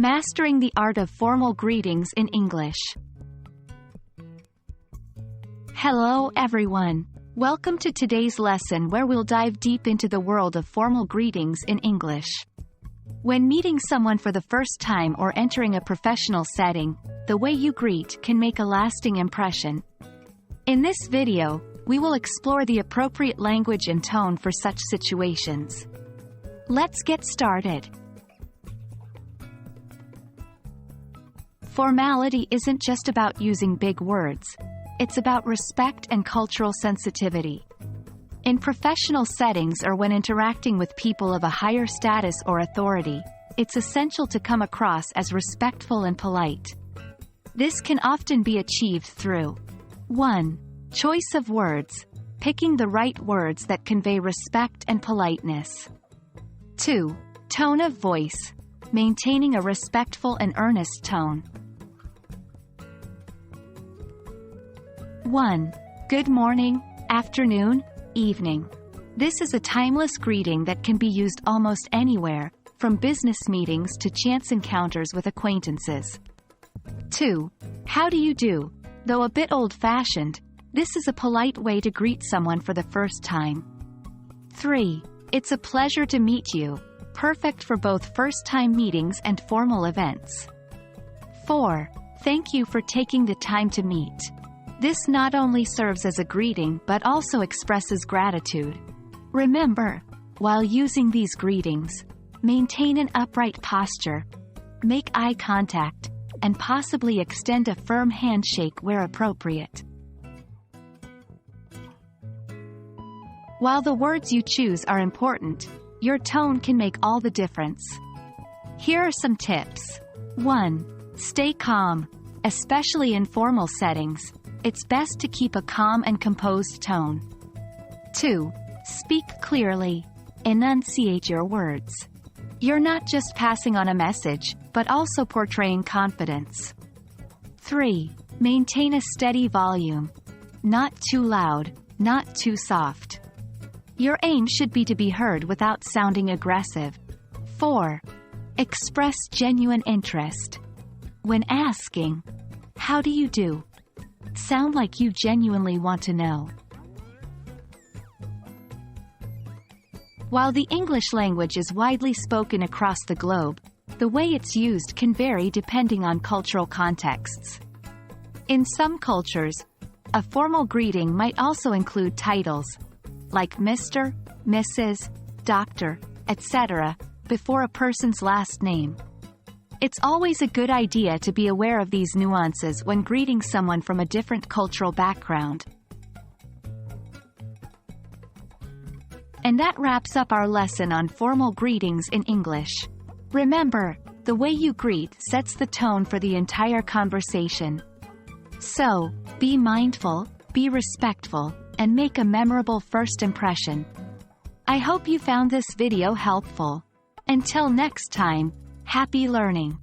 Mastering the art of formal greetings in English. Hello everyone. Welcome to today's lesson where we'll dive deep into the world of formal greetings in English. When meeting someone for the first time or entering a professional setting, the way you greet can make a lasting impression. In this video, we will explore the appropriate language and tone for such situations. Let's get started. Formality isn't just about using big words. It's about respect and cultural sensitivity. In professional settings or when interacting with people of a higher status or authority, it's essential to come across as respectful and polite. This can often be achieved through 1. Choice of words, picking the right words that convey respect and politeness. 2. Tone of voice, maintaining a respectful and earnest tone. 1. Good morning, afternoon, evening. This is a timeless greeting that can be used almost anywhere, from business meetings to chance encounters with acquaintances. 2. How do you do? Though a bit old-fashioned, this is a polite way to greet someone for the first time. 3. It's a pleasure to meet you, perfect for both first-time meetings and formal events. 4. Thank you for taking the time to meet. This not only serves as a greeting but also expresses gratitude. Remember, while using these greetings, maintain an upright posture, make eye contact, and possibly extend a firm handshake where appropriate. While the words you choose are important, your tone can make all the difference. Here are some tips. 1. Stay calm. Especially in formal settings, it's best to keep a calm and composed tone. 2. Speak clearly. Enunciate your words. You're not just passing on a message, but also portraying confidence. 3. Maintain a steady volume. Not too loud, not too soft. Your aim should be to be heard without sounding aggressive. 4. Express genuine interest. When asking, "How do you do?" sound like you genuinely want to know. While the English language is widely spoken across the globe, the way it's used can vary depending on cultural contexts. In some cultures, a formal greeting might also include titles, like Mr., Mrs., Dr., etc., before a person's last name. It's always a good idea to be aware of these nuances when greeting someone from a different cultural background. And that wraps up our lesson on formal greetings in English. Remember, the way you greet sets the tone for the entire conversation. So, be mindful, be respectful, and make a memorable first impression. I hope you found this video helpful. Until next time, happy learning!